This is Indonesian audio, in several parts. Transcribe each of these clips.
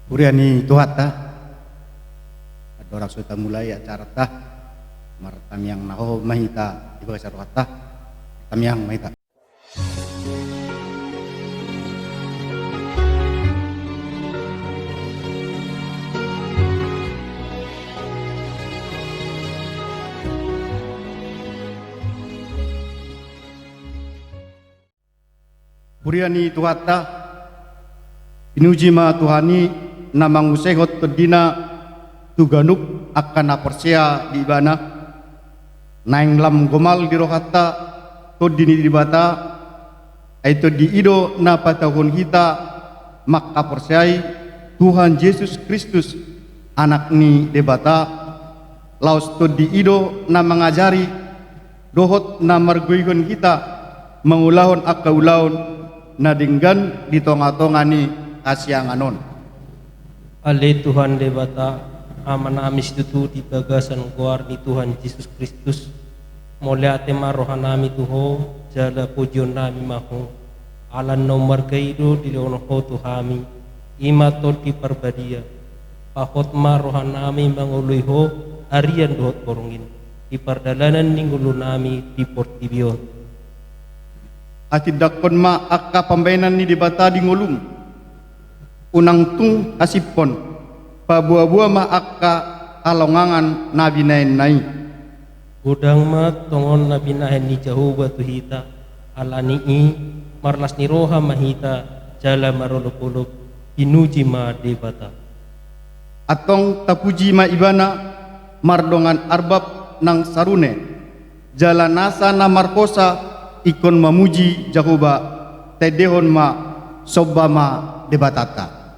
Puriani Tuhan ta, adorak sudah mulai acara ta, martamiang naho mahita di bawah saruhat ta, martamiang mahita. Puriani Tuhan ta, inuji ma Tuhani namang usehot tedina tuganuk akan apersia di ibana naing lam gomal di rohata to dini di bata aito di ido na patahun kita mak apersiai Tuhan Yesus Kristus anak ni debata laos to di ido na mengajari dohot na margoygon kita mengulahon akaulahon na dinggan di tonga-tongani asyanganon. Ale Tuhan debata amana amis tutu di bagasan guar ni Tuhan Yesus Kristus molia tema rohanami tuho jala pujion nami mahu alan nomor kaido di leono ho tuhami ima tot di perbadia pahot ma rohanami mangului ho arian dohot korongin di perdalanan ninggulu nami di portibion atidakon ma akka pambainan ni debata di ngulung unang tung asipon pabuah-buah ma akka alongangan nabi nai gudang ma tongon nabi nahen ni Jehovah tuhita alani i marlas ni roha mahita jala marolok-olok inuji ma debata atong tapuji ma ibana mardongan arbab nang sarune jala nasa na markosa ikon mamuji Jehovah tedehon ma sobba ma debatata.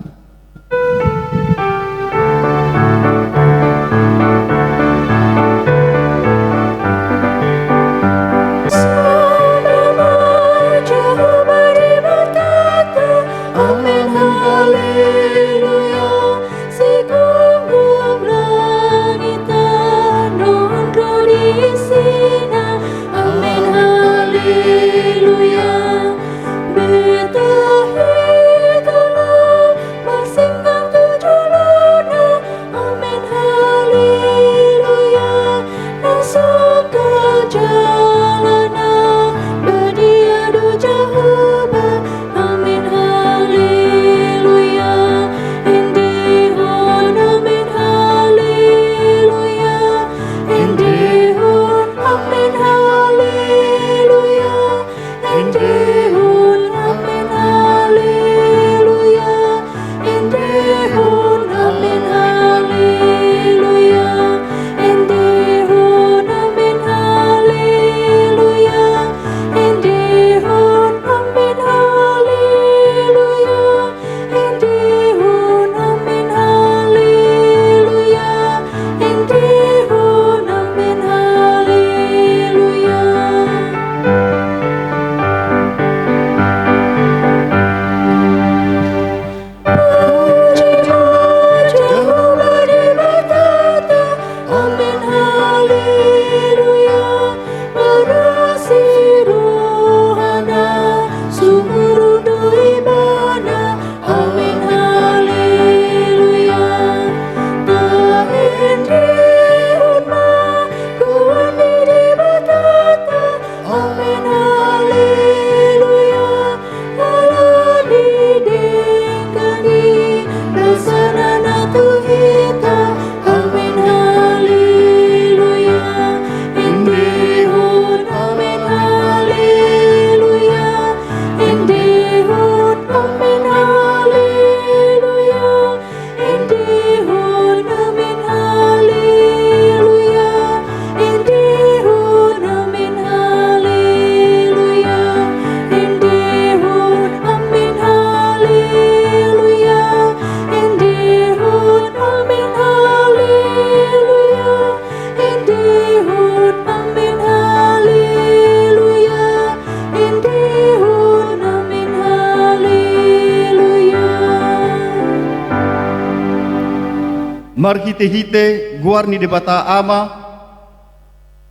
Marhite-hite guar ni debata ama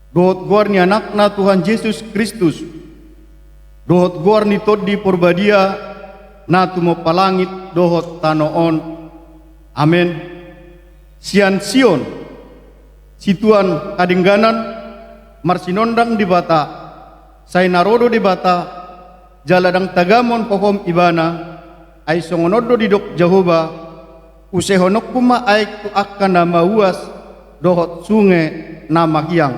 dohot guar ni anakna Tuhan Yesus Kristus dohot guar ni tod di porbadia na tumo palangit dohot tanoon Amin. Sian Sion, situan kadingganan, marsinondang di bata, say narodo di bata, jaladang tagamon pohom ibana, ay songonodo di dok Jehovah, usehonok kuma ay tu akan nama uas, dohot sungai nama hiang.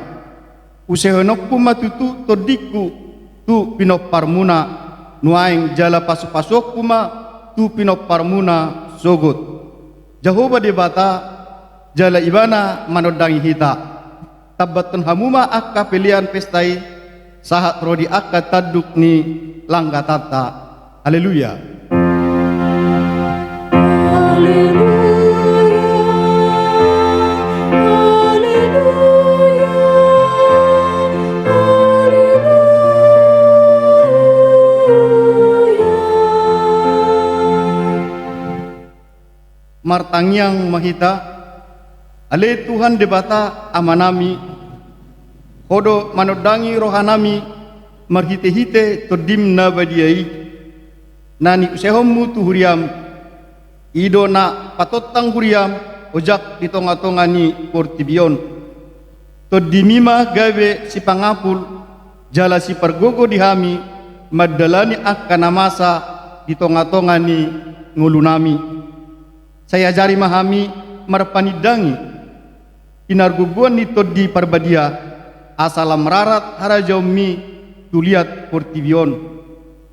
Usehonok kuma tutu todiku, tu pinop parmuna, nuaing jala pasok kuma, tu pinop parmuna sogot. Jehovah di bata, jala ibana manodangi hita. Tabatun hamuma akka pilihan pestai, sahat rodi akka taduk ni langga tata. Haleluya. Martangyang mahita, ale Tuhan debata amanami, hodo manodangi rohanami, marhite-hite todim na badiai, nani usehommu tu huriam, ido na patotang huriam, ojak di tonga-tongani portibion, todimima gawe si pangapul, jala si pergogo dihami, madalani akanamasa di tonga-tongani ngulunami. Saya jari mahami marpanidangi pinarguguan nito di parbadia asalam rarat harajaumi tuliat portibion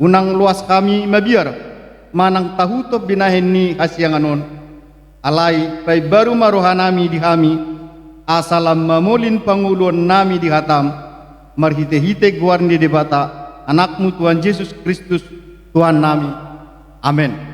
unang luas kami mabiar manang tahuto binahen ni hasyanganon alai pai baru marohanami dihami asalam mamolin panguluan nami dihatam marhite-hite guarni debata anakmu Tuhan Yesus Kristus Tuhan nami. Amin.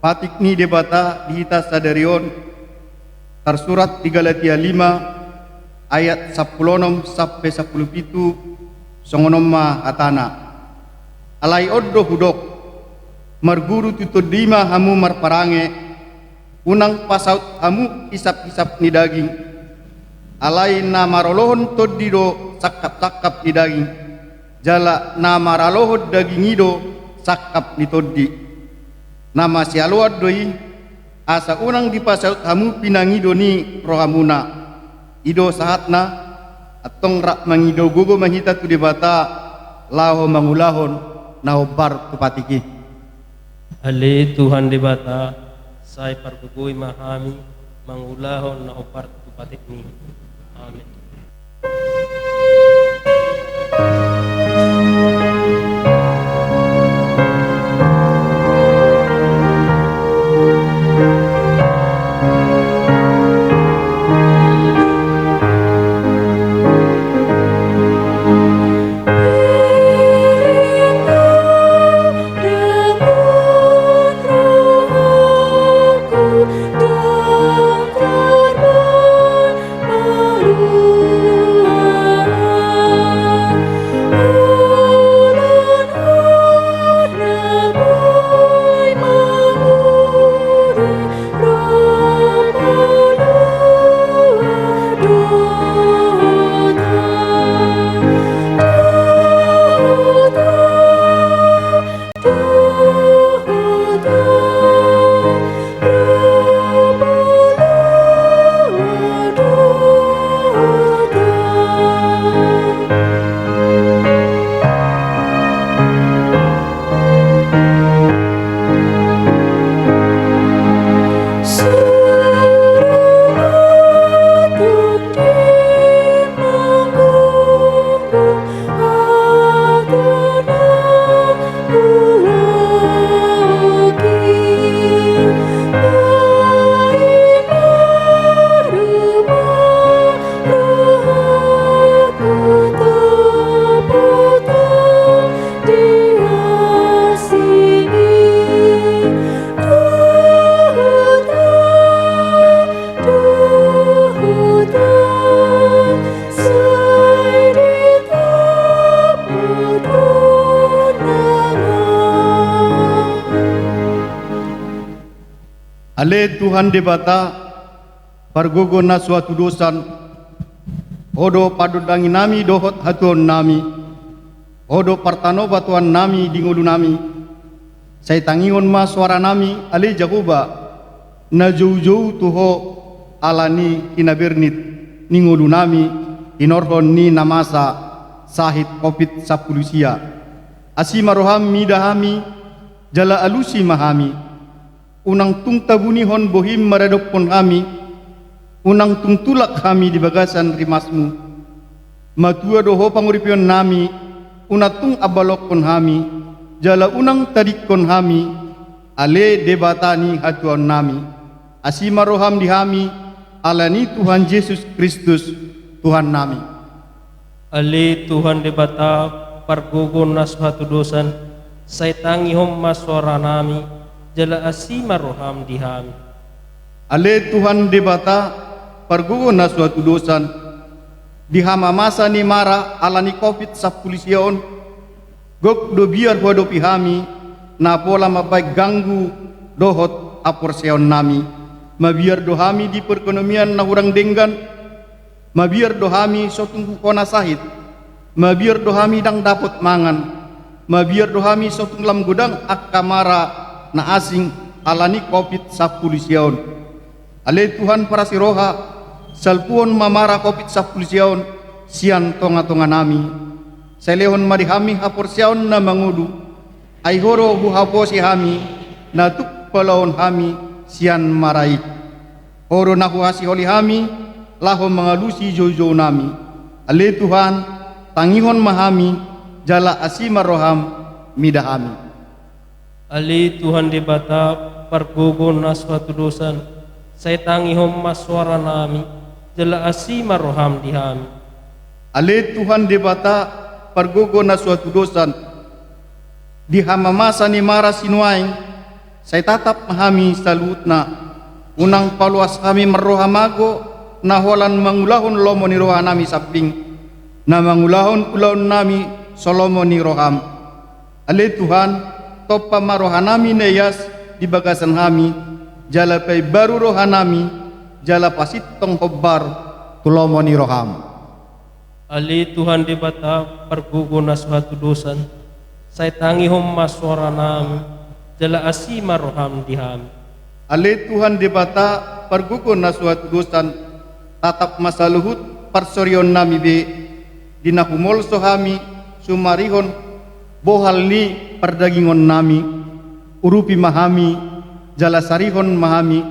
Patik ni debata dihita sadarion tersurat 3 Galatia 5 ayat 10 sampai 17 songonom ma atana alai oddo hudok marguru tutudima hamu marparange unang pasaut hamu isap-isap ni daging alai na marolohon todido sakap-sakap ni daging jala na maralohod daging ido sakap ni toddi nama sialuat doi asa unang dipasaut hamu pinangido ni rohamuna ido sahatna atong rak mangido gogo mahita tu debata laho mangulahon naho bar tupatiki. Ale Tuhan debata sai pargugui mahami mangulahon naho bar tupatiki. Amin. Dengan rohku Ale Tuhan debata pargogo na suatu dosan odo padudangi nami dohot hatuan nami odo partano batuan nami dingulu nami saya tangion ma suara nami ale jagoba na jauh-jauh tuho alani kinabernit ningulu nami inorhon ni namasa sahit covid 10 asima roham midahami jala alusi mahami unang tung tabunihon bohim maradopon kami unang tung tulak kami di bagasan rimasmu matua doho panguripion nami unatung abalokon kami jala unang tadikon kami ale debatani hatuan nami asima roham di kami alani Tuhan Yesus Kristus Tuhan nami. Ale Tuhan debata pargogon na suatu dosan say tangihom maswara nami jala asima roham dihami. Ale Tuhan debata pargugo na suatu dosan dihama masa ni mara alani covid 10 gok do biar bodo pihami na pola mabaik ganggu dohot aporseon nami mabiar dohami di perekonomian na hurang denggan mabiar dohami sotunggu kona sahit mabiar dohami dang dapat mangan mabiar dohami sotung lam gudang akamara na asing alani covid 10 ale Tuhan para siroha salpuon mamara covid 10 sian tonga-tonga nami selehon marihami haporsiaon na mangudu ay horo huhaposi hami na tukpalaon hami sian marai horo na huhasi holi hami laho mangalusi jojo nami ale Tuhan tangihon mahami jala asima roham midahami. Ali Tuhan debata pargogon na suatu dosan say tangihom maswara nami jala asima roham dihami. Ale Tuhan debata pargogo na suatu dosan dihamamasa ni mara sinuaing say tatap mahami salutna unang paluas kami merohamago na holan mangulahon lomo ni roha nami saping na mangulahon ulaon nami solomo ni roham. Ale Tuhan topa marohanami neyas di bagasan kami jala pay baru rohanami jala pasitong hobbar tulomo ni roham. Ali Tuhan debata pargugo na suatu dosan say tangihom maswara nami jala asima roham dihami. Ale Tuhan debata pargugo na suatu dosan tatap masaluhut parsoryon nami be dinahumol sohami sumarihon bohal ni perdagingon nami urupi mahami jala sarihon mahami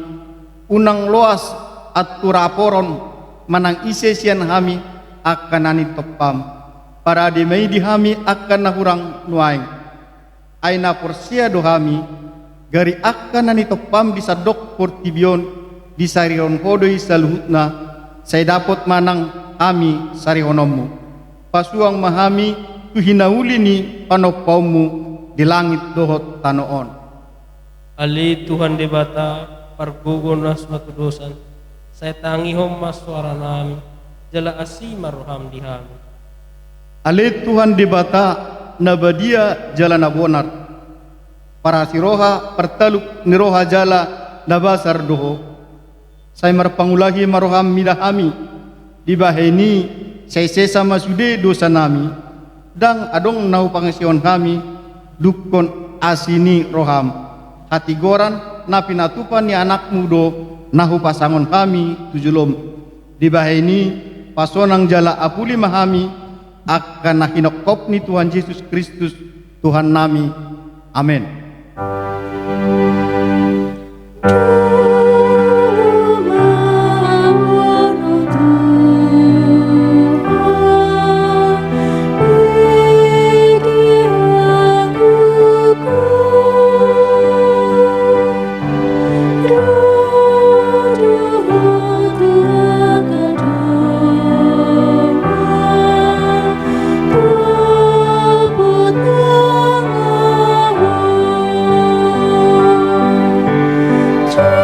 unang loas at turaporon manang ise sian hami akan nani topam para dimai dihami akan nahurang nuaing ay na porsia dohami gari akan nani topam bisa dok portibion di sarihon hodoi saluhutna say dapot manang ami sarihonommu pasuang mahami tuhinauli ni panopaumu di langit dohot tanoon. Ali Tuhan debata pargogon na suatu dosan say tangihom maswara nami jala asima roham dihami. Ale Tuhan debata nabadia jala nabonar para siroha pertaluk niroha jala nabasar doho say marpangulahi maroham midahami dibaheni say sesa masude dosa nami dang adong nau pangasion kami dukon asini roham hati goran na pinatupan ni anak mudo nahu pasangon kami tujulom dibaheni pasonang jala apuli mahami akan nahinokop ni Tuhan Yesus Kristus Tuhan nami amin. True.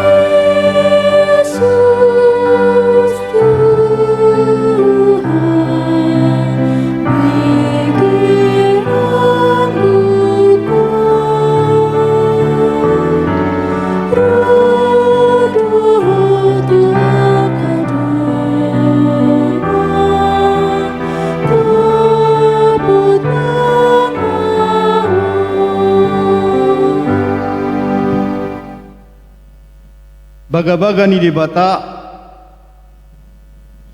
Baga-baga ni debata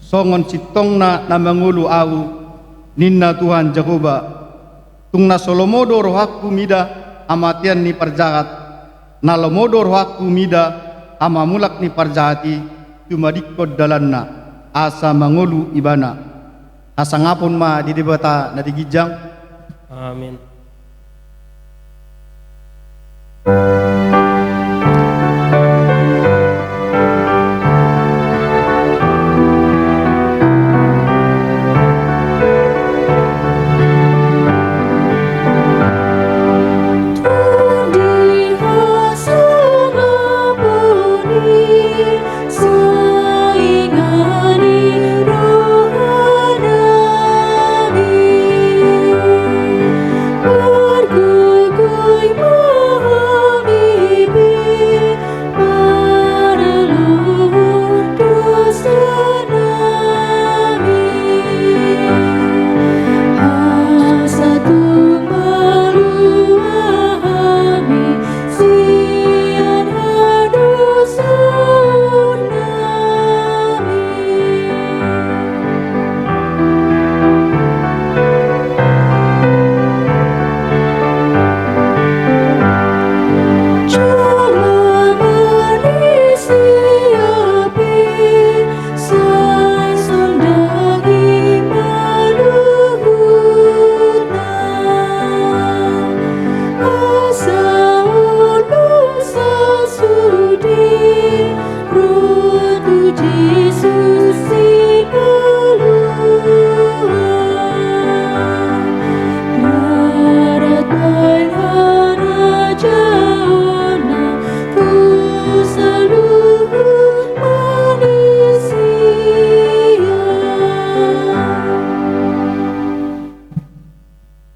songon sitongna na mangulu au ninna Tuhan Jehovah tungna solomodo rohaku mida amatian ni parjahat na lomodo rohaku mida amamulak ni parjahati tumadikod dalanna asa mangulu ibana asa ngapun ma di debata na digijang. Amin.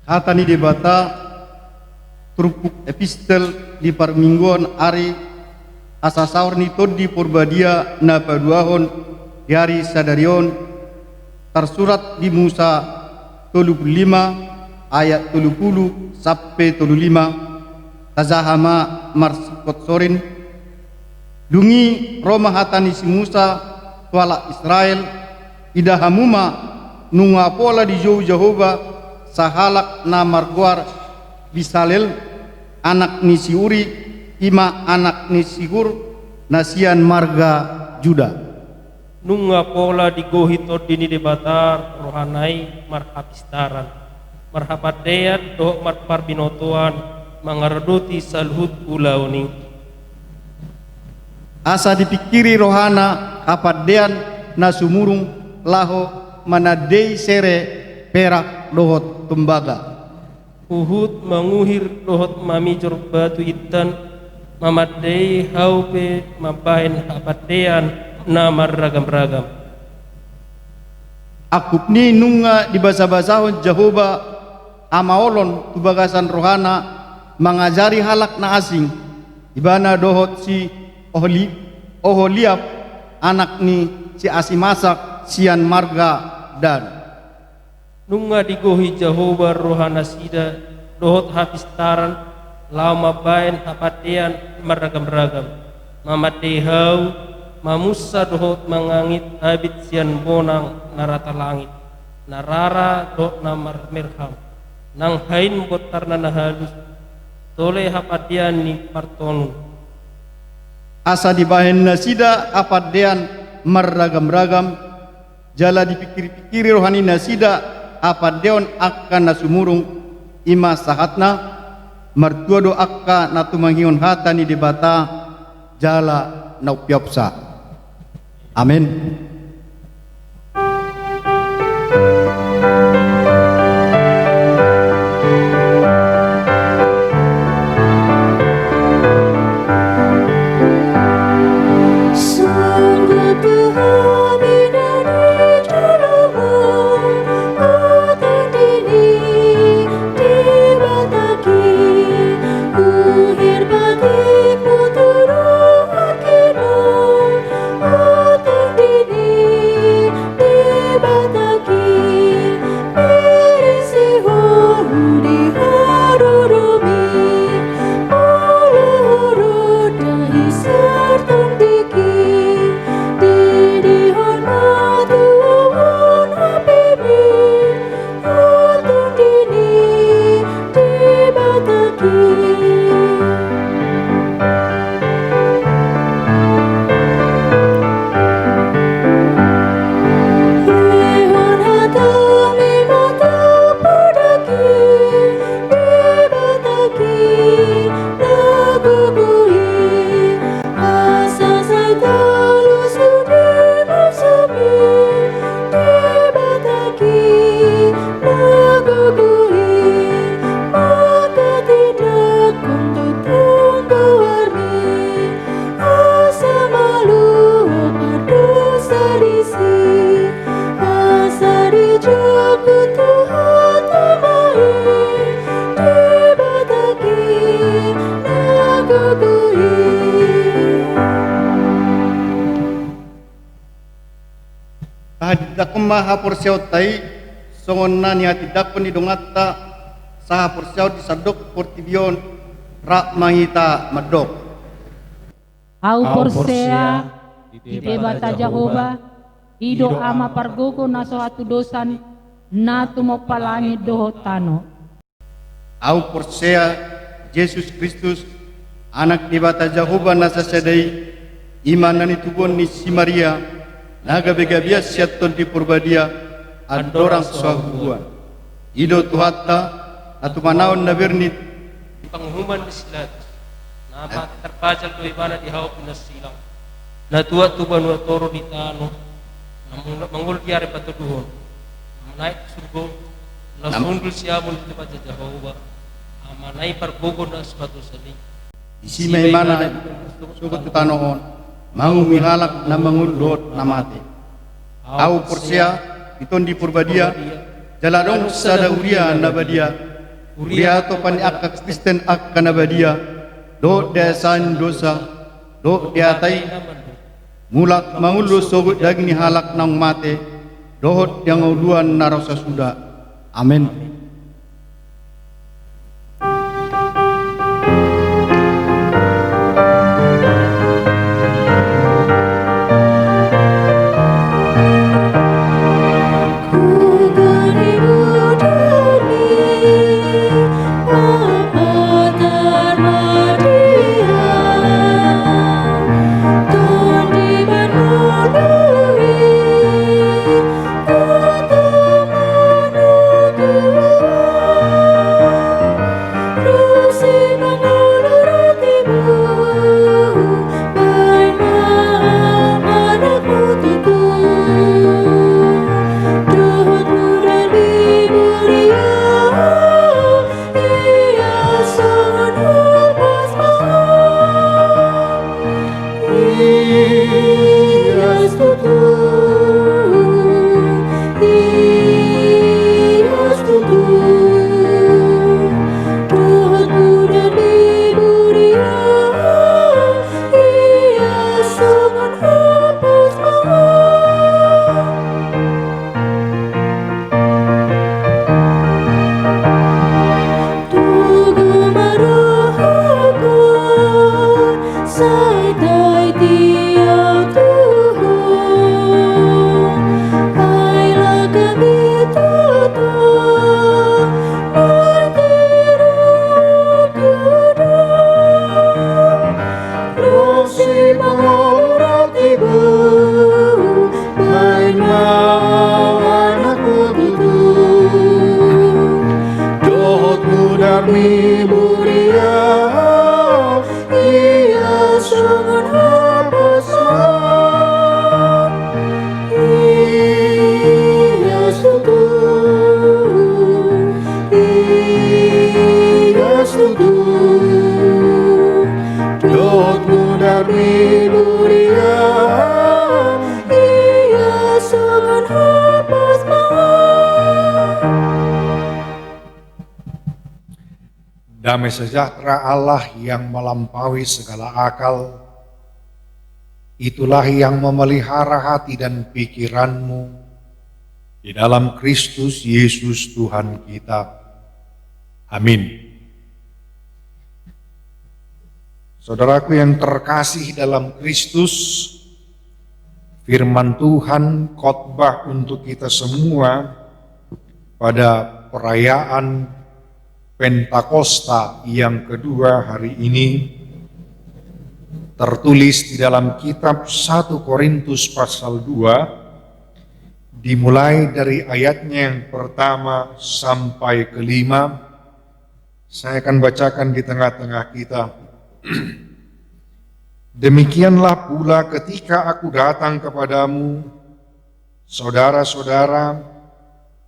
Hatani debata trupuk epistel di parmingguan ari asa saur ni todi purbadia na paduahon di hari sadarion tersurat di Musa 35 ayat 30 sampai 35 tazahama marsikot sorin dungi Roma hatani si Musa tuala Israel idahamuma nunga pola di jauh Jehovah sahalak na marguar Bisalel anak ni Siuri ima anak ni Sigur nasian marga Juda Nunga pola digohito dini debatar rohanai marhapistaran marhapatean do marparbinotuan mangarduti salhut ulauni asa dipikiri rohana kapadean na sumurung laho manadei sere perak dohot tembaga uhud manguhir dohot mamijor batu itan mamadei haupe mabain hapatean na marragam-ragam akup ni nunga di basa-basahon Jehovah amaolon tubagasan rohana mengajari halak na asing ibana dohot si Oholiab anak ni si Asimasak sian marga dan nunga digohi Jehovah rohana sida dohot hapistaran lama bain hapatean maragam-ragam mamatei hau mamusa dohot mangangit abit sian bonang narata langit narara dohot namar merham nang hain botar na halus tole hapatean ni partonu asa dibahen nasida apadean marragam-ragam jala dipikir-pikiri rohani nasida apadeon akka nasumurung ima sahatna martuado akka natumangion hatani debata jala naupiapsa amin. Dini tahadidak maha porsiaw tai songon na ni hatidak penidongatta saha porsiaw disadok portibion rak mahita medok. Au porsea di bata Jehovah ido ama pargogo na suatu dosan na tumopalangi doho tano. Au porsia Yesus Kristus anak di bata Jehovah nasa sedai iman nani tubon ni si Maria naga bega bias siaton di purbadia adorang suahuan ido tuhatta atu manaon nabernit di panghuman di silat na mati terpajal do ibana di hawak na silang na tuwa tuban wa toro di tano na mangul diare patuduhon naik surgo na sundul siamul di bata Jehovah amanai pargogo na sepatu seni isi may mana sugot tutanoon mau mihalak na mangulot na mati. Au porsia iton di purbadia jaladong sada uria na badia uria to pan ak Kristen ak kanabadia do desan dosa do diatai mulak mangulu sogut dagni halak nang mate dohot yang uluan narasa suda. Amin. Damai sejahtera Allah yang melampaui segala akal, itulah yang memelihara hati dan pikiranmu di dalam Kristus Yesus Tuhan kita. Amin. Saudaraku yang terkasih dalam Kristus, firman Tuhan khotbah untuk kita semua pada perayaan Pentakosta yang kedua hari ini tertulis di dalam kitab 1 Korintus pasal 2 dimulai dari ayatnya yang pertama sampai kelima. Saya akan bacakan di tengah-tengah kita. Demikianlah pula ketika aku datang kepadamu, saudara-saudara,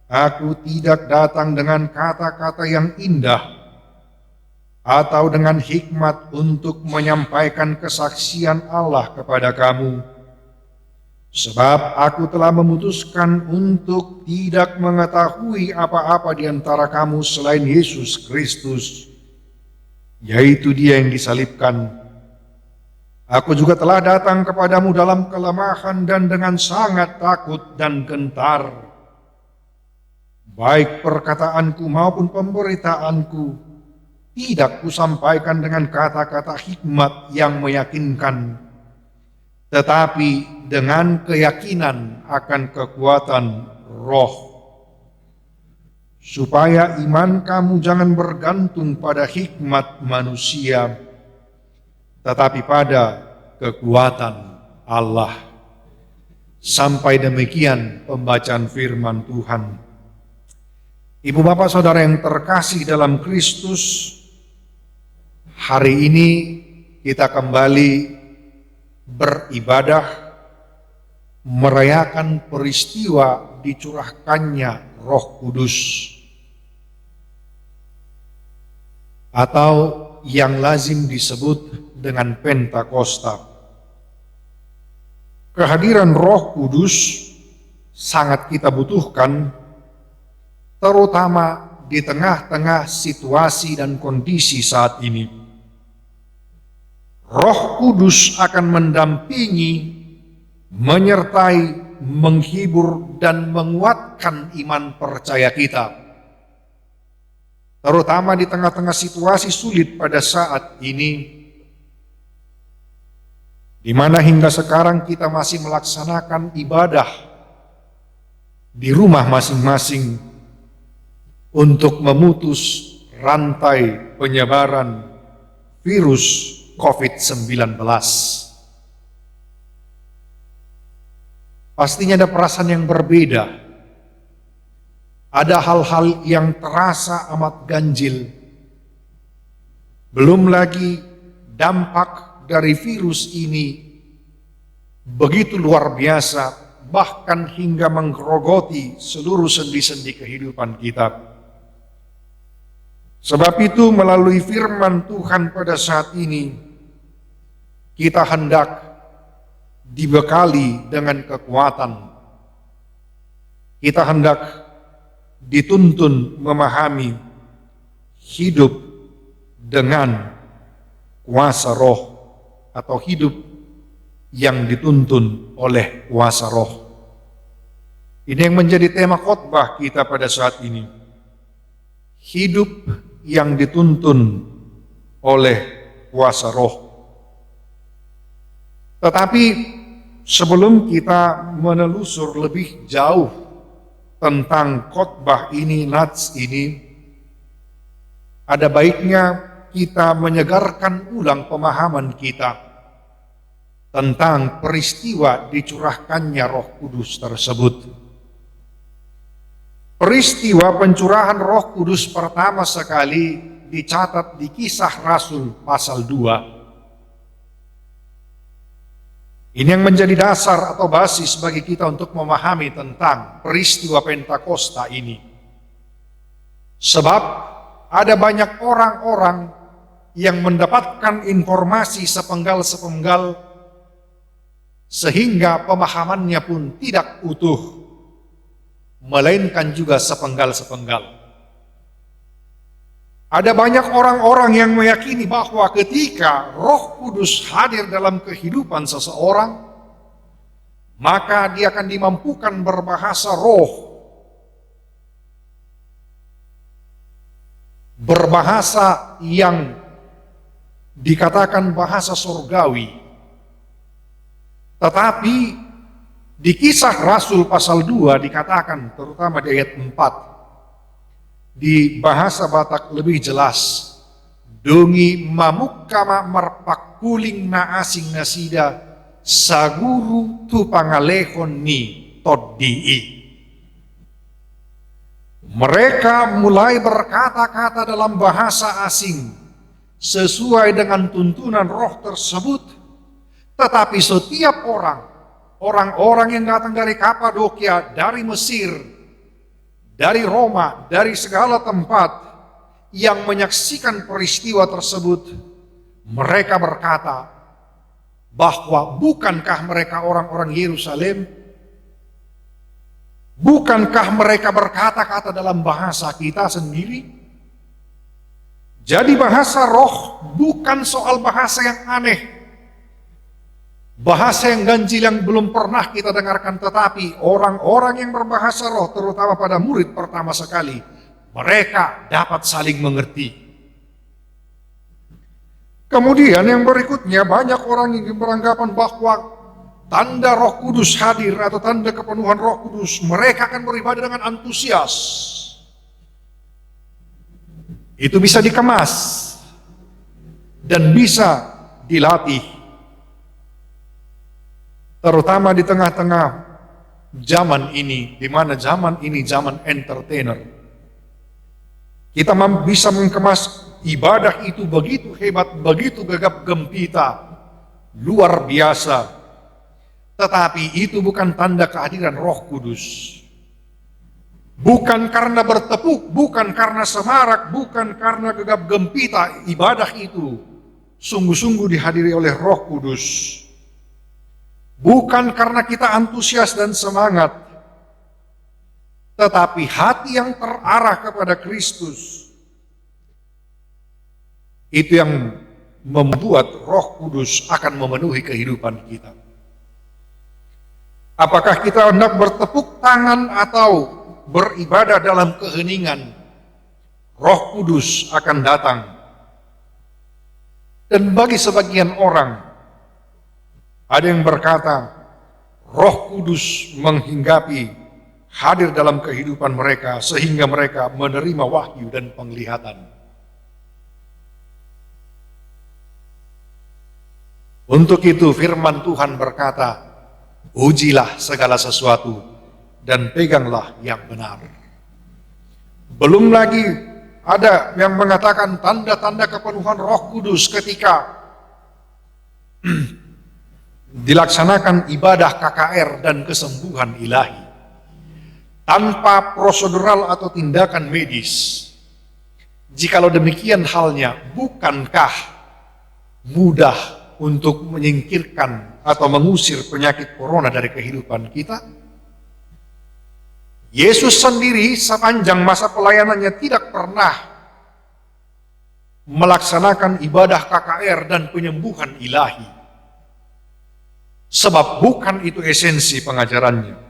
aku tidak datang dengan kata-kata yang indah atau dengan hikmat untuk menyampaikan kesaksian Allah kepada kamu. Sebab aku telah memutuskan untuk tidak mengetahui apa-apa di antara kamu selain Yesus Kristus, yaitu Dia yang disalibkan. Aku juga telah datang kepadamu dalam kelemahan dan dengan sangat takut dan gentar. Baik perkataanku maupun pemberitaanku tidak kusampaikan dengan kata-kata hikmat yang meyakinkan, tetapi dengan keyakinan akan kekuatan Roh, supaya iman kamu jangan bergantung pada hikmat manusia, tetapi pada kekuatan Allah. Sampai demikian pembacaan firman Tuhan. Ibu bapak saudara yang terkasih dalam Kristus, hari ini kita kembali beribadah merayakan peristiwa dicurahkannya Roh Kudus, atau yang lazim disebut dengan Pentakosta. Kehadiran Roh Kudus sangat kita butuhkan, terutama di tengah-tengah situasi dan kondisi saat ini. Roh Kudus akan mendampingi, menyertai, menghibur, dan menguatkan iman percaya kita, terutama di tengah-tengah situasi sulit pada saat ini, di mana hingga sekarang kita masih melaksanakan ibadah di rumah masing-masing untuk memutus rantai penyebaran virus COVID-19. Pastinya ada perasaan yang berbeda. Ada hal-hal yang terasa amat ganjil. Belum lagi dampak dari virus ini begitu luar biasa, bahkan hingga menggerogoti seluruh sendi-sendi kehidupan kita. Sebab itu melalui firman Tuhan pada saat ini, kita hendak dibekali dengan kekuatan. Kita hendak dituntun memahami hidup dengan kuasa Roh, atau hidup yang dituntun oleh kuasa Roh. Ini yang menjadi tema khotbah kita pada saat ini. Hidup yang dituntun oleh kuasa Roh. Tetapi sebelum kita menelusur lebih jauh tentang khotbah ini, nats ini, ada baiknya kita menyegarkan ulang pemahaman kita tentang peristiwa dicurahkannya Roh Kudus tersebut. Peristiwa pencurahan Roh Kudus pertama sekali dicatat di Kisah Rasul pasal 2. Ini yang menjadi dasar atau basis bagi kita untuk memahami tentang peristiwa Pentakosta ini. Sebab ada banyak orang-orang yang mendapatkan informasi sepenggal-sepenggal sehingga pemahamannya pun tidak utuh, melainkan juga sepenggal-sepenggal. Ada banyak orang-orang yang meyakini bahwa ketika Roh Kudus hadir dalam kehidupan seseorang, maka dia akan dimampukan berbahasa roh, berbahasa yang dikatakan bahasa surgawi. Tetapi di Kisah Rasul pasal 2 dikatakan, terutama di ayat 4, di bahasa Batak lebih jelas, dongi mamukama marpakuling na asing nasida saguru tu pangalehon ni toddii. Mereka mulai berkata-kata dalam bahasa asing sesuai dengan tuntunan Roh tersebut. Tetapi setiap orang-orang yang datang dari Kapadokia, dari Mesir, dari Roma, dari segala tempat yang menyaksikan peristiwa tersebut, mereka berkata bahwa bukankah mereka orang-orang Yerusalem? Bukankah mereka berkata-kata dalam bahasa kita sendiri? Jadi bahasa roh bukan soal bahasa yang aneh, bahasa yang ganjil yang belum pernah kita dengarkan, tetapi orang-orang yang berbahasa roh, terutama pada murid pertama sekali, mereka dapat saling mengerti. Kemudian yang berikutnya, banyak orang yang beranggapan bahwa tanda Roh Kudus hadir atau tanda kepenuhan Roh Kudus, mereka akan beribadah dengan antusias. Itu bisa dikemas dan bisa dilatih, terutama di tengah-tengah zaman ini, di mana zaman ini zaman entertainer. Kita bisa mengemas ibadah itu begitu hebat, begitu gegap gempita, luar biasa. Tetapi itu bukan tanda kehadiran Roh Kudus. Bukan karena bertepuk, bukan karena semarak, bukan karena gegap gempita, ibadah itu sungguh-sungguh dihadiri oleh Roh Kudus. Bukan karena kita antusias dan semangat, tetapi hati yang terarah kepada Kristus. Itu yang membuat Roh Kudus akan memenuhi kehidupan kita. Apakah kita hendak bertepuk tangan atau beribadah dalam keheningan, Roh Kudus akan datang. Dan bagi sebagian orang, ada yang berkata, Roh Kudus menghinggapi hadir dalam kehidupan mereka sehingga mereka menerima wahyu dan penglihatan. Untuk itu firman Tuhan berkata, ujilah segala sesuatu dan peganglah yang benar. Belum lagi ada yang mengatakan tanda-tanda kepenuhan Roh Kudus ketika dilaksanakan ibadah KKR dan kesembuhan ilahi tanpa prosedural atau tindakan medis. Jikalau demikian halnya, bukankah mudah untuk menyingkirkan atau mengusir penyakit corona dari kehidupan kita? Yesus sendiri sepanjang masa pelayanannya tidak pernah melaksanakan ibadah KKR dan penyembuhan ilahi. Sebab bukan itu esensi pengajarannya.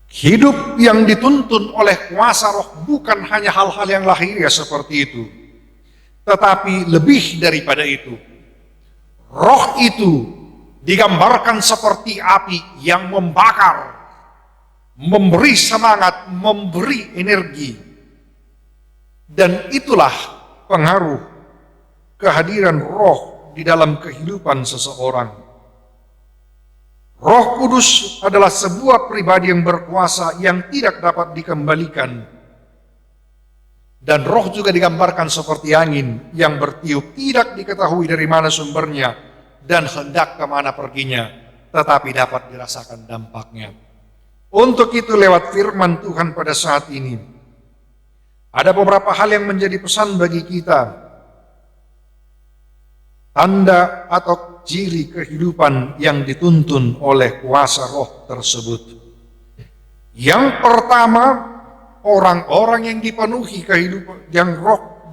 Hidup yang dituntun oleh kuasa roh bukan hanya hal-hal yang lahiriah seperti itu, tetapi lebih daripada itu. Roh itu digambarkan seperti api yang membakar, memberi semangat, memberi energi. Dan itulah pengaruh kehadiran roh di dalam kehidupan seseorang. Roh Kudus adalah sebuah pribadi yang berkuasa yang tidak dapat dikembalikan. Dan roh juga digambarkan seperti angin yang bertiup, tidak diketahui dari mana sumbernya dan hendak kemana perginya, tetapi dapat dirasakan dampaknya. Untuk itu lewat firman Tuhan pada saat ini, ada beberapa hal yang menjadi pesan bagi kita. Tanda atau ciri kehidupan yang dituntun oleh kuasa roh tersebut. Yang pertama, orang-orang yang dipenuhi kehidupan, yang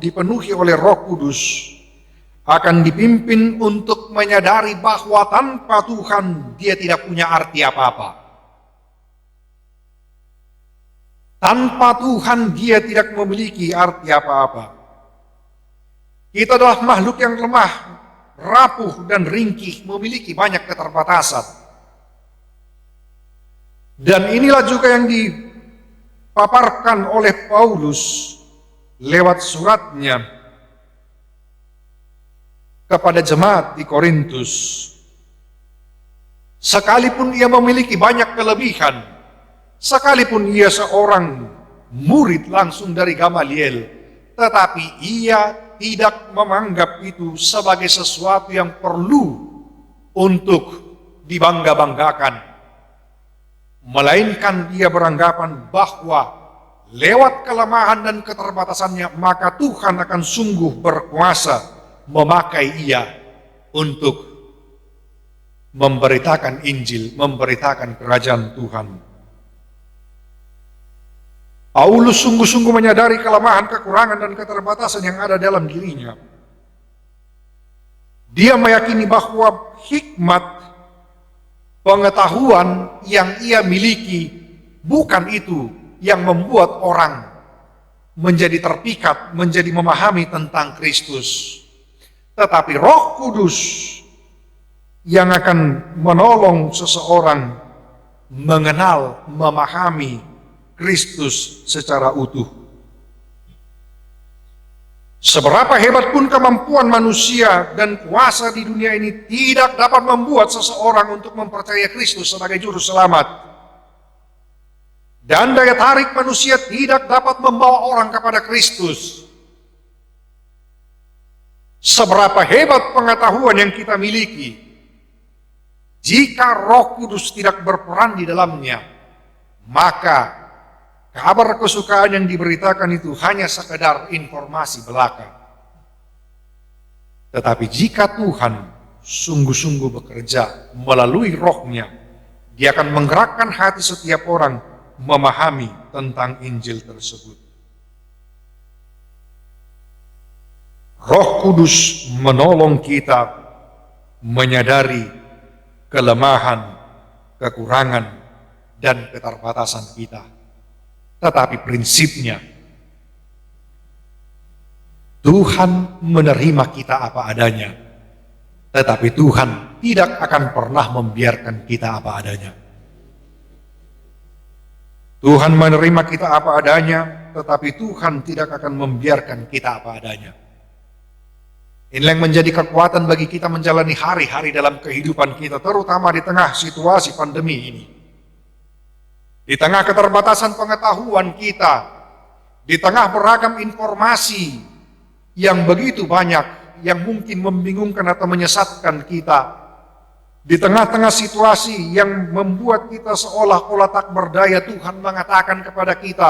dipenuhi oleh Roh Kudus, akan dipimpin untuk menyadari bahwa tanpa Tuhan dia tidak punya arti apa-apa. Tanpa Tuhan dia tidak memiliki arti apa-apa. Kita adalah makhluk yang lemah, rapuh dan ringkih, memiliki banyak keterbatasan. Dan inilah juga yang dipaparkan oleh Paulus lewat suratnya kepada jemaat di Korintus. Sekalipun ia memiliki banyak kelebihan, sekalipun ia seorang murid langsung dari Gamaliel, tetapi ia tidak menganggap itu sebagai sesuatu yang perlu untuk dibangga-banggakan, melainkan dia beranggapan bahwa lewat kelemahan dan keterbatasannya maka Tuhan akan sungguh berkuasa memakai ia untuk memberitakan Injil, memberitakan kerajaan Tuhan. Paulus sungguh-sungguh menyadari kelemahan, kekurangan, dan keterbatasan yang ada dalam dirinya. Dia meyakini bahwa hikmat pengetahuan yang ia miliki bukan itu yang membuat orang menjadi terpikat, menjadi memahami tentang Kristus. Tetapi Roh Kudus yang akan menolong seseorang mengenal, memahami Kristus secara utuh. Seberapa hebat pun kemampuan manusia dan kuasa di dunia ini tidak dapat membuat seseorang untuk mempercayai Kristus sebagai juru selamat. Dan daya tarik manusia tidak dapat membawa orang kepada Kristus. Seberapa hebat pengetahuan yang kita miliki, jika Roh Kudus tidak berperan di dalamnya, maka kabar kesukaan yang diberitakan itu hanya sekedar informasi belaka. Tetapi jika Tuhan sungguh-sungguh bekerja melalui Roh-Nya, Dia akan menggerakkan hati setiap orang memahami tentang Injil tersebut. Roh Kudus menolong kita menyadari kelemahan, kekurangan, dan keterbatasan kita. Tetapi prinsipnya, Tuhan menerima kita apa adanya, tetapi Tuhan tidak akan pernah membiarkan kita apa adanya. Tuhan menerima kita apa adanya, tetapi Tuhan tidak akan membiarkan kita apa adanya. Inilah yang menjadi kekuatan bagi kita menjalani hari-hari dalam kehidupan kita, terutama di tengah situasi pandemi ini. Di tengah keterbatasan pengetahuan kita, di tengah beragam informasi yang begitu banyak, yang mungkin membingungkan atau menyesatkan kita, di tengah-tengah situasi yang membuat kita seolah-olah tak berdaya, Tuhan mengatakan kepada kita,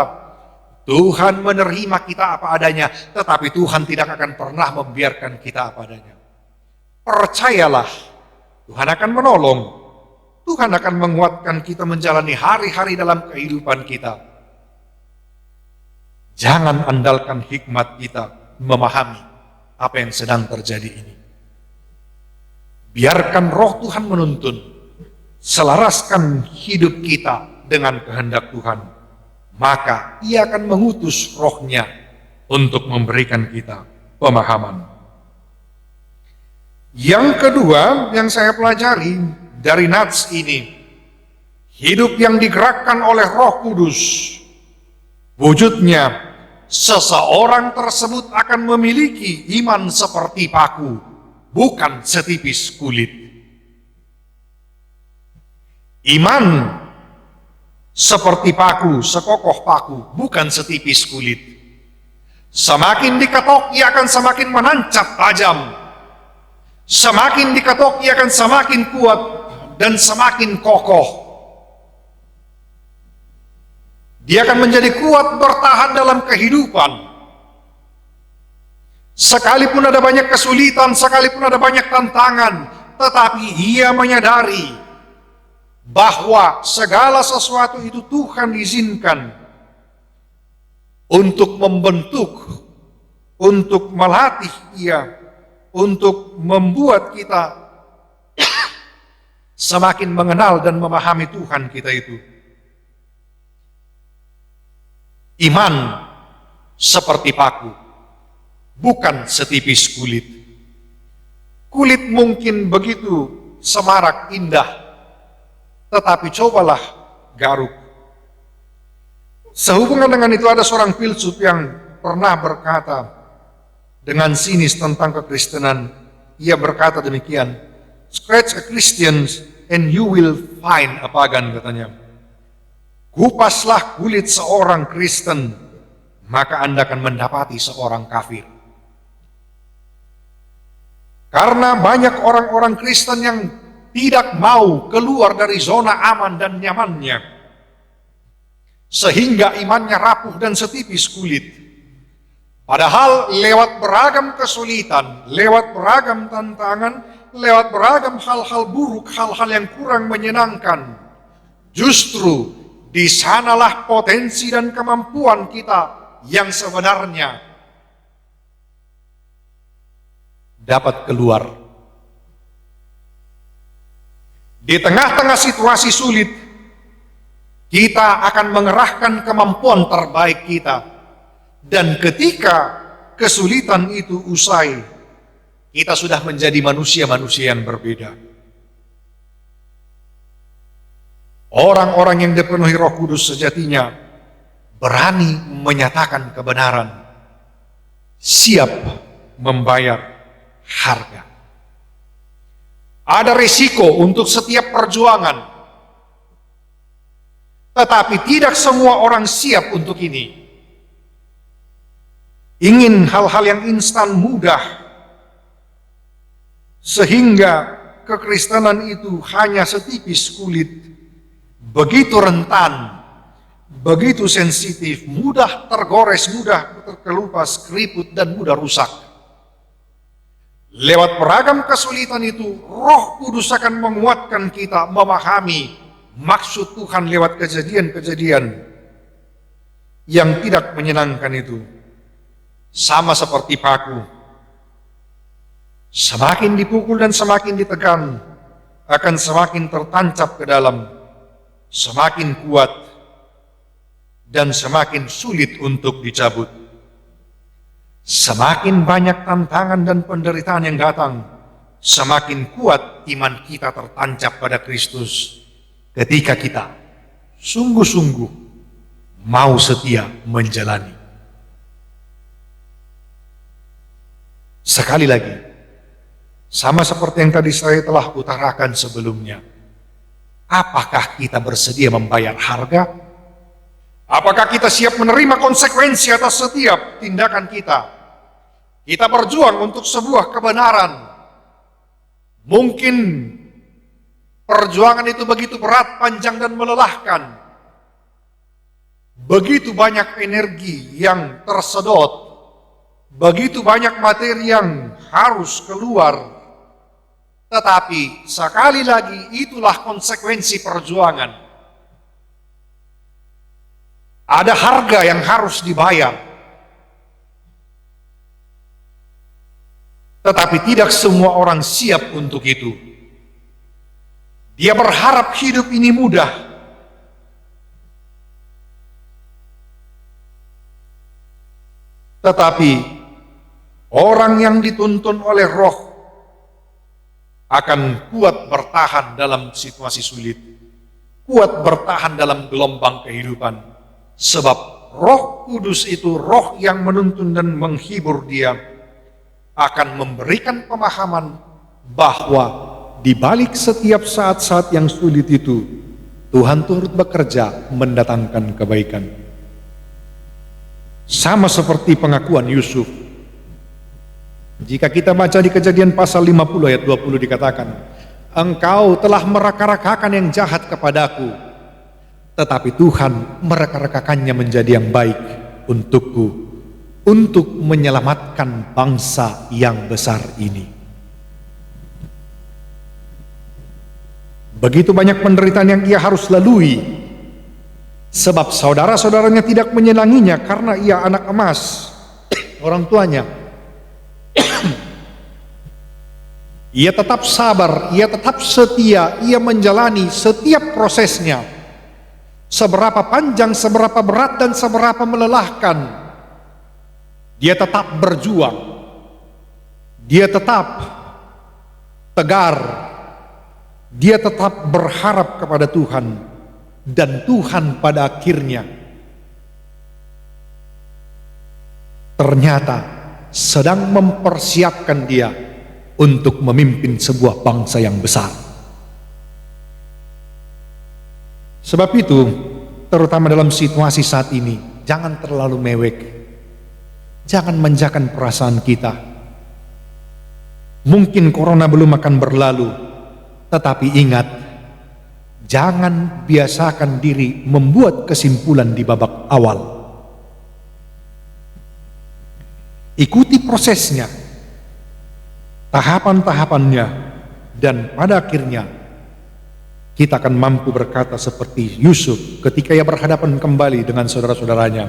Tuhan menerima kita apa adanya, tetapi Tuhan tidak akan pernah membiarkan kita apa adanya. Percayalah, Tuhan akan menolong. Tuhan akan menguatkan kita menjalani hari-hari dalam kehidupan kita. Jangan andalkan hikmat kita memahami apa yang sedang terjadi ini. Biarkan Roh Tuhan menuntun, selaraskan hidup kita dengan kehendak Tuhan. Maka Ia akan mengutus Roh-Nya untuk memberikan kita pemahaman. Yang kedua yang saya pelajari dari nats ini, hidup yang digerakkan oleh Roh Kudus, wujudnya seseorang tersebut akan memiliki iman seperti paku, bukan setipis kulit. Iman seperti paku, sekokoh paku, bukan setipis kulit. Semakin diketok, ia akan semakin menancap tajam. Semakin diketok, ia akan semakin kuat dan semakin kokoh. Dia akan menjadi kuat bertahan dalam kehidupan. Sekalipun ada banyak kesulitan, sekalipun ada banyak tantangan, tetapi ia menyadari bahwa segala sesuatu itu Tuhan izinkan untuk membentuk, untuk melatih ia, untuk membuat kita semakin mengenal dan memahami Tuhan kita itu. Iman seperti paku, bukan setipis kulit. Kulit mungkin begitu semarak indah, tetapi cobalah garuk. Sehubungan dengan itu ada seorang filsuf yang pernah berkata dengan sinis tentang kekristenan. Ia berkata demikian, "Scratch a Christian and you will find a pagan," katanya. Kupaslah kulit seorang Kristen, maka Anda akan mendapati seorang kafir. Karena banyak orang-orang Kristen yang tidak mau keluar dari zona aman dan nyamannya, sehingga imannya rapuh dan setipis kulit. Padahal lewat beragam kesulitan, lewat beragam tantangan, lewat beragam hal-hal buruk, hal-hal yang kurang menyenangkan, justru di sanalah potensi dan kemampuan kita yang sebenarnya dapat keluar Di tengah-tengah situasi sulit, kita akan mengerahkan kemampuan terbaik kita. Dan ketika kesulitan itu usai, kita sudah menjadi manusia-manusia yang berbeda. Orang-orang yang dipenuhi Roh Kudus sejatinya berani menyatakan kebenaran, siap membayar harga. Ada risiko untuk setiap perjuangan, tetapi tidak semua orang siap untuk ini. Ingin hal-hal yang instan, mudah, sehingga kekristenan itu hanya setipis kulit, begitu rentan, begitu sensitif, mudah tergores, mudah terkelupas, keriput, dan mudah rusak. Lewat beragam kesulitan itu, Roh Kudus akan menguatkan kita memahami maksud Tuhan lewat kejadian-kejadian yang tidak menyenangkan itu. Sama seperti paku, semakin dipukul dan semakin ditekan, akan semakin tertancap ke dalam, semakin kuat, dan semakin sulit untuk dicabut. Semakin banyak tantangan dan penderitaan yang datang, semakin kuat iman kita tertancap pada Kristus ketika kita sungguh-sungguh mau setia menjalani. Sekali lagi, sama seperti yang tadi saya telah utarakan sebelumnya, apakah kita bersedia membayar harga? Apakah kita siap menerima konsekuensi atas setiap tindakan kita? Kita berjuang untuk sebuah kebenaran. Mungkin perjuangan itu begitu berat, panjang, dan melelahkan. Begitu banyak energi yang tersedot, begitu banyak materi yang harus keluar. Tetapi sekali lagi, itulah konsekuensi perjuangan. Ada harga yang harus dibayar. Tetapi tidak semua orang siap untuk itu. Dia berharap hidup ini mudah. Tetapi orang yang dituntun oleh Roh akan kuat bertahan dalam situasi sulit, kuat bertahan dalam gelombang kehidupan, sebab Roh Kudus itu Roh yang menuntun dan menghibur dia, akan memberikan pemahaman bahwa di balik setiap saat-saat yang sulit itu, Tuhan turut bekerja mendatangkan kebaikan. Sama seperti pengakuan Yusuf. Jika kita baca di Kejadian pasal 50 ayat 20 dikatakan, "Engkau telah meraka-rakakan yang jahat kepadaku, tetapi Tuhan meraka-rakakannya menjadi yang baik untukku, untuk menyelamatkan bangsa yang besar ini." Begitu banyak penderitaan yang ia harus lalui, sebab saudara-saudaranya tidak menyenanginya karena ia anak emas orang tuanya. Ia tetap sabar, ia tetap setia, ia menjalani setiap prosesnya. Seberapa panjang, seberapa berat, dan seberapa melelahkan, dia tetap berjuang. Dia tetap tegar. Dia tetap berharap kepada Tuhan. Dan Tuhan pada akhirnya ternyata sedang mempersiapkan dia untuk memimpin sebuah bangsa yang besar. Sebab itu, terutama dalam situasi saat ini, jangan terlalu mewek. Jangan manjakan perasaan kita. Mungkin corona belum akan berlalu, tetapi ingat, jangan biasakan diri membuat kesimpulan di babak awal. Ikuti prosesnya, tahapan-tahapannya, dan pada akhirnya kita akan mampu berkata seperti Yusuf ketika ia berhadapan kembali dengan saudara-saudaranya.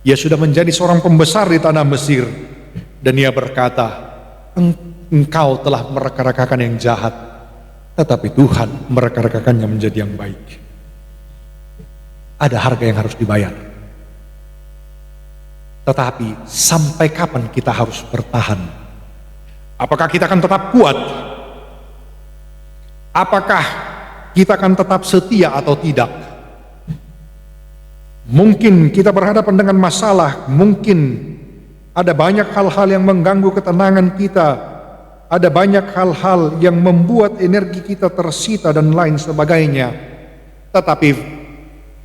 Ia sudah menjadi seorang pembesar di tanah Mesir, dan ia berkata, "Engkau telah meraka-rakakan yang jahat, tetapi Tuhan mereka-rekakannya menjadi yang baik. Ada harga yang harus dibayar. Tetapi sampai kapan kita harus bertahan? Apakah kita akan tetap kuat? Apakah kita akan tetap setia atau tidak? Mungkin kita berhadapan dengan masalah, mungkin ada banyak hal-hal yang mengganggu ketenangan kita, ada banyak hal-hal yang membuat energi kita tersita dan lain sebagainya. Tetapi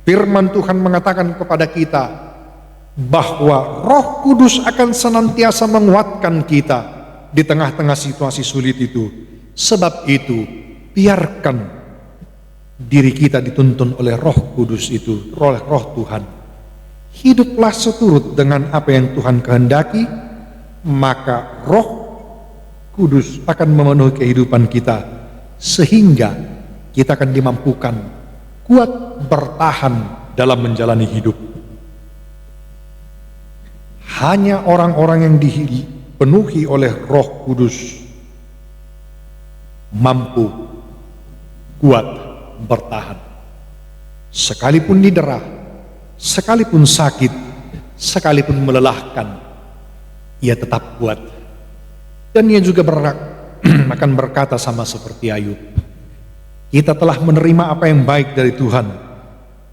firman Tuhan mengatakan kepada kita bahwa Roh Kudus akan senantiasa menguatkan kita di tengah-tengah situasi sulit itu. Sebab itu, biarkan diri kita dituntun oleh Roh Kudus itu, oleh Roh Tuhan. Hiduplah seturut dengan apa yang Tuhan kehendaki, maka Roh Kudus akan memenuhi kehidupan kita, sehingga kita akan dimampukan kuat bertahan dalam menjalani hidup. Hanya orang-orang yang dipenuhi oleh Roh Kudus mampu kuat bertahan. Sekalipun didera, sekalipun sakit, sekalipun melelahkan, ia tetap kuat. Dan ia juga akan berkata sama seperti Ayub, kita telah menerima apa yang baik dari Tuhan,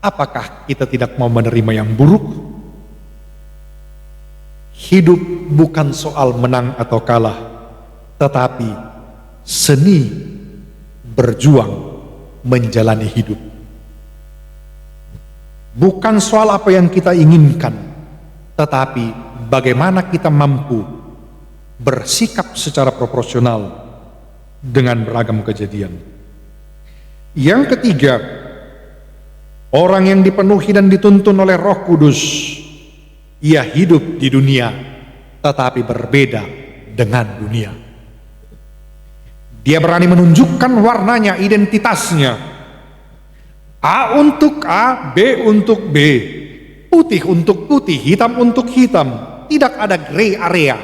apakah kita tidak mau menerima yang buruk? Hidup bukan soal menang atau kalah, tetapi seni berjuang menjalani hidup. Bukan soal apa yang kita inginkan, tetapi bagaimana kita mampu bersikap secara proporsional dengan beragam kejadian. Yang ketiga, orang yang dipenuhi dan dituntun oleh Roh Kudus, ia hidup di dunia tetapi berbeda dengan dunia. Dia berani menunjukkan warnanya, identitasnya. A untuk A, B untuk B, putih untuk putih, hitam untuk hitam. Tidak ada gray area.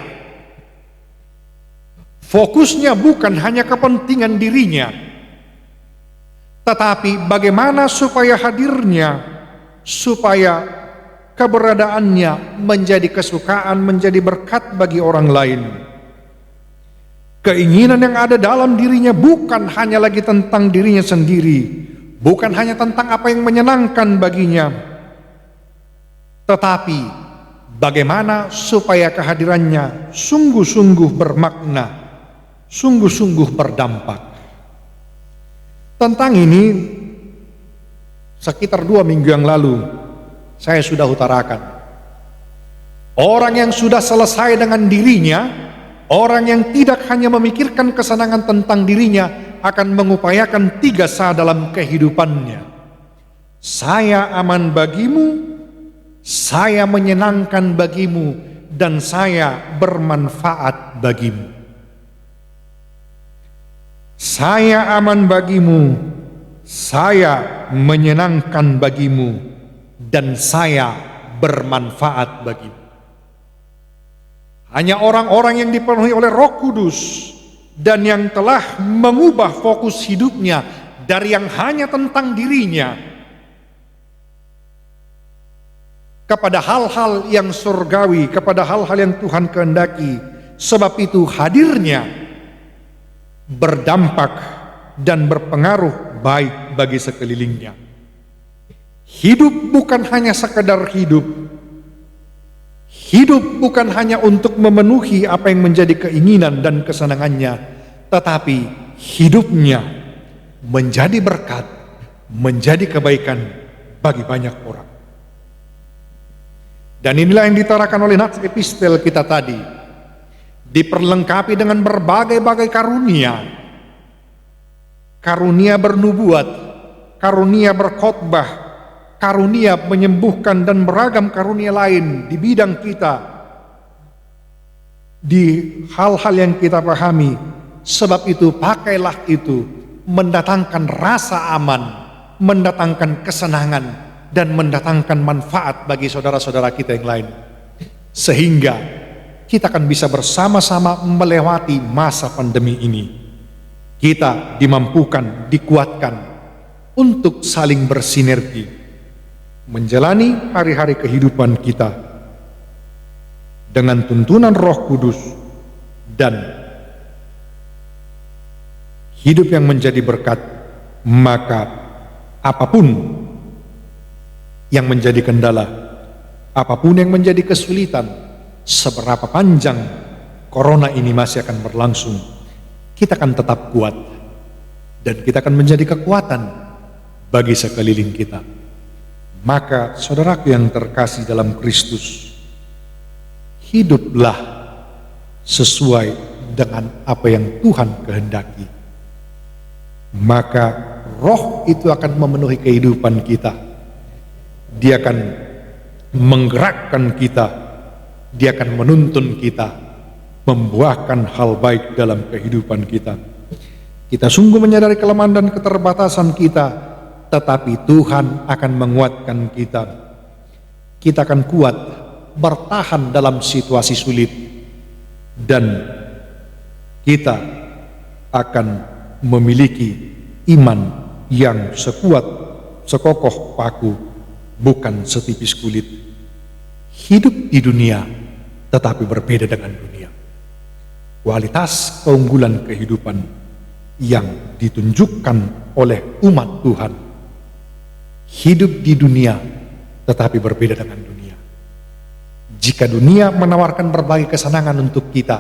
Fokusnya bukan hanya kepentingan dirinya, tetapi bagaimana supaya hadirnya, supaya keberadaannya menjadi kesukaan, menjadi berkat bagi orang lain. Keinginan yang ada dalam dirinya bukan hanya lagi tentang dirinya sendiri, bukan hanya tentang apa yang menyenangkan baginya, tetapi bagaimana supaya kehadirannya sungguh-sungguh bermakna, sungguh-sungguh berdampak. Tentang ini sekitar 2 minggu yang lalu saya sudah utarakan. Orang yang sudah selesai dengan dirinya, orang yang tidak hanya memikirkan kesenangan tentang dirinya, akan mengupayakan 3 sa dalam kehidupannya. Saya aman bagimu, saya menyenangkan bagimu, dan saya bermanfaat bagimu. Saya aman bagimu, saya menyenangkan bagimu, dan saya bermanfaat bagimu. Hanya orang-orang yang dipenuhi oleh Roh Kudus dan yang telah mengubah fokus hidupnya dari yang hanya tentang dirinya kepada hal-hal yang surgawi, kepada hal-hal yang Tuhan kehendaki. Sebab itu hadirnya berdampak dan berpengaruh baik bagi sekelilingnya. Hidup bukan hanya sekedar hidup. Hidup bukan hanya untuk memenuhi apa yang menjadi keinginan dan kesenangannya, tetapi hidupnya menjadi berkat, menjadi kebaikan bagi banyak orang. Dan inilah yang ditarakan oleh nats epistel kita tadi, diperlengkapi dengan berbagai-bagai karunia. Karunia bernubuat, karunia berkhotbah, karunia menyembuhkan, dan beragam karunia lain di bidang kita, di hal-hal yang kita pahami. Sebab itu pakailah itu, mendatangkan rasa aman, mendatangkan kesenangan, dan mendatangkan manfaat bagi saudara-saudara kita yang lain, sehingga kita akan bisa bersama-sama melewati masa pandemi ini Kita dimampukan, dikuatkan untuk saling bersinergi, menjalani hari-hari kehidupan kita dengan tuntunan Roh Kudus dan hidup yang menjadi berkat. Maka apapun yang menjadi kendala, apapun yang menjadi kesulitan, seberapa panjang corona ini masih akan berlangsung, kita akan tetap kuat dan kita akan menjadi kekuatan bagi sekeliling kita. Maka saudaraku yang terkasih dalam Kristus, hiduplah sesuai dengan apa yang Tuhan kehendaki. Maka Roh itu akan memenuhi kehidupan kita. Dia akan menggerakkan kita, dia akan menuntun kita, membuahkan hal baik dalam kehidupan kita. Kita sungguh menyadari kelemahan dan keterbatasan kita, tetapi Tuhan akan menguatkan kita. Kita akan kuat bertahan dalam situasi sulit, dan kita akan memiliki iman yang sekuat, sekokoh paku, bukan setipis kulit. Hidup di dunia tetapi berbeda dengan dunia. Kualitas keunggulan kehidupan yang ditunjukkan oleh umat Tuhan. Hidup di dunia tetapi berbeda dengan dunia. Jika dunia menawarkan berbagai kesenangan untuk kita,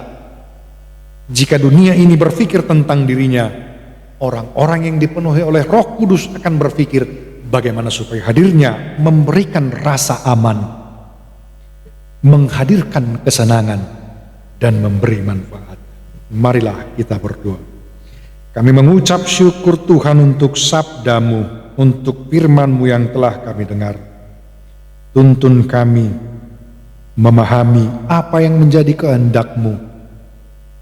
jika dunia ini berpikir tentang dirinya, orang-orang yang dipenuhi oleh Roh Kudus akan berpikir bagaimana supaya hadirnya memberikan rasa aman, menghadirkan kesenangan, dan memberi manfaat. Marilah kita berdoa. Kami mengucap syukur Tuhan untuk sabda-Mu, untuk firman-Mu yang telah kami dengar. Tuntun kami memahami apa yang menjadi kehendak-Mu,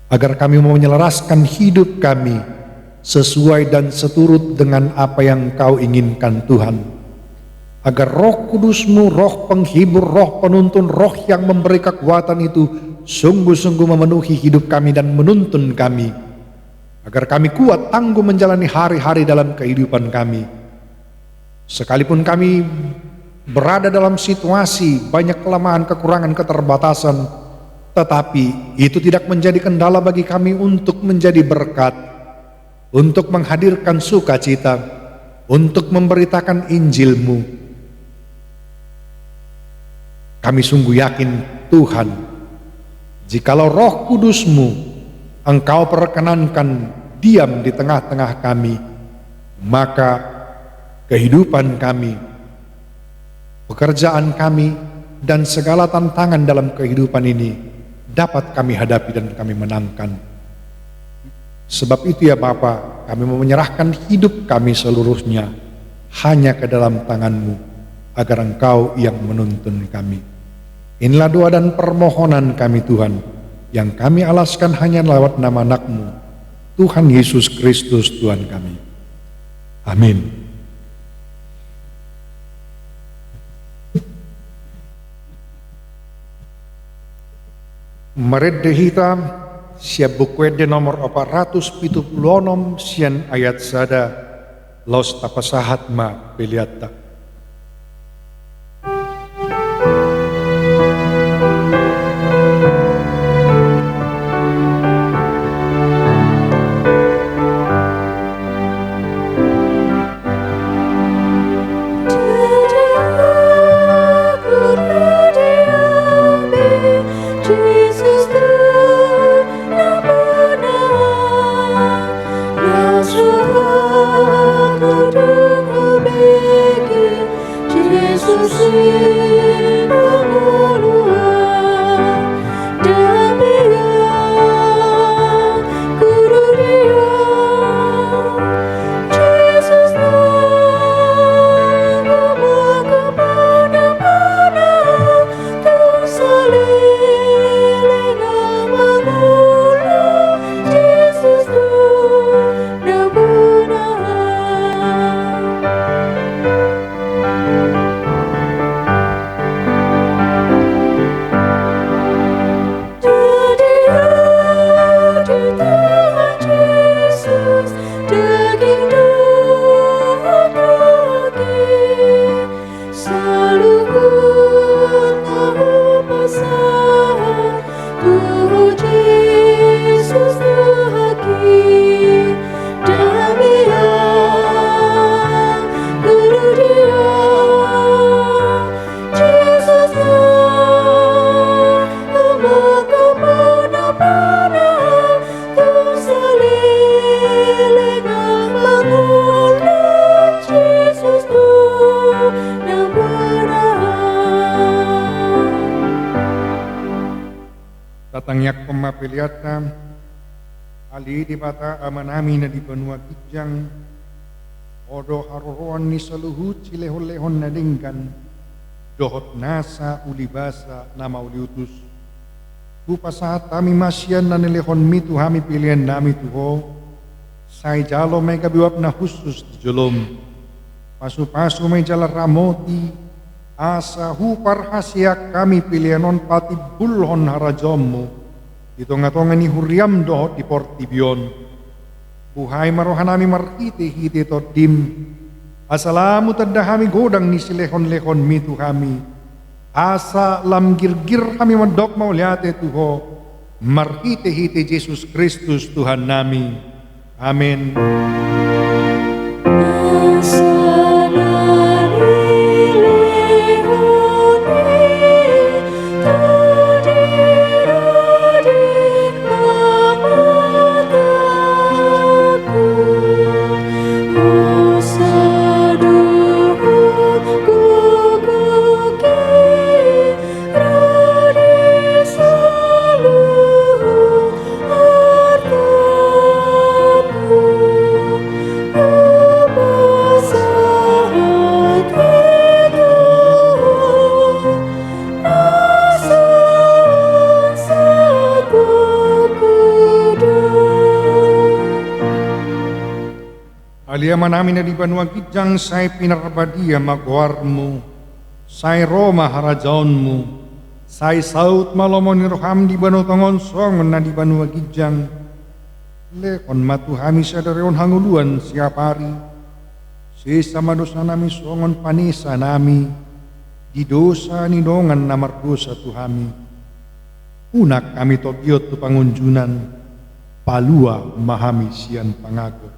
agar kami mau menyelaraskan hidup kami sesuai dan seturut dengan apa yang Kau inginkan Tuhan. Agar Roh Kudus-Mu, Roh penghibur, Roh penuntun, Roh yang memberi kekuatan itu sungguh-sungguh memenuhi hidup kami dan menuntun kami, agar kami kuat tangguh menjalani hari-hari dalam kehidupan kami. Sekalipun kami berada dalam situasi banyak kelemahan, kekurangan, keterbatasan, tetapi itu tidak menjadi kendala bagi kami untuk menjadi berkat, untuk menghadirkan sukacita, untuk memberitakan Injil-Mu. Kami sungguh yakin Tuhan, jikalau Roh Kudus-Mu Engkau perkenankan diam di tengah-tengah kami, maka kehidupan kami, pekerjaan kami, dan segala tantangan dalam kehidupan ini dapat kami hadapi dan kami menangkan. Sebab itu ya Bapa, kami mau menyerahkan hidup kami seluruhnya hanya ke dalam tangan-Mu, agar Engkau yang menuntun kami. Inilah doa dan permohonan kami Tuhan, yang kami alaskan hanya lewat nama anak-Mu, Tuhan Yesus Kristus Tuhan kami. Amin. Mered hitam siap buku nomor 476 sian ayat sada los tapasahat ma peliata. Tatangyak pemapiliatan ali di bata amanami na di benua kijang odo haroroan ni saluhut silehon-lehon na dingkan dohot nasa ulibasa nama uliutus bupasahat kami masyan na nilehon mitu hami pilihan nami tuho say jalo may kabiwap na khusus di jolom pasu-pasu may jala ramoti asa hupar hasyak kami pilihanon pati bulhon harajommu itongatongan ni huriam dohot di portibion buhay marohanami markite hiti todim asalamu tadahami godang ni silehon-lehon mitu kami asa lam girgir kami mandok mauliate tuho markite hiti Jesus Kristus Tuhan nami amin. Aliaman namin na di banua kijang say pinarbadia magwarmu, say Roma harajaonmu, say saut malomon roham di banu tongon songon na di banua kijang, lekon matuhami sa dareon hanguluan siap hari, sisa madosa nami songon panisa nami, di dosa ni dongan na mardosa tuhami, unak kami togiot tu pangunjunan, palua mahami sian pangagot.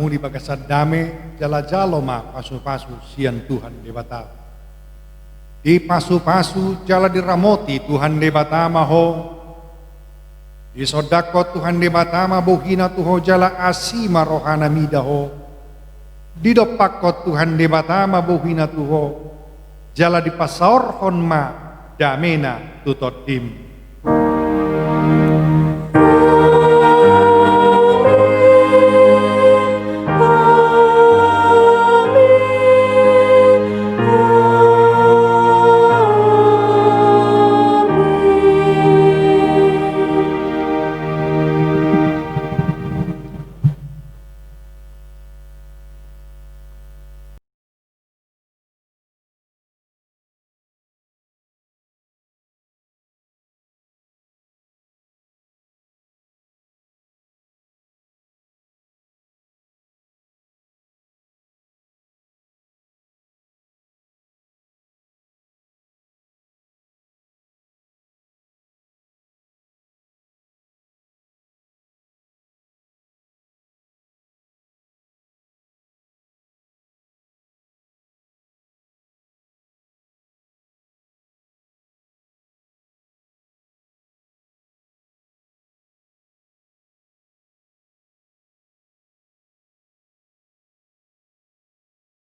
Di bagasad dame jala-jalo ma pasu-pasu sian Tuhan debata di pasu-pasu jala diramoti Tuhan debata maho di sodako Tuhan debata ma bohina tuho jala asima rohana midaho di dopakot Tuhan debata ma bohina tuho jala di pasaorhon ma damena tutotim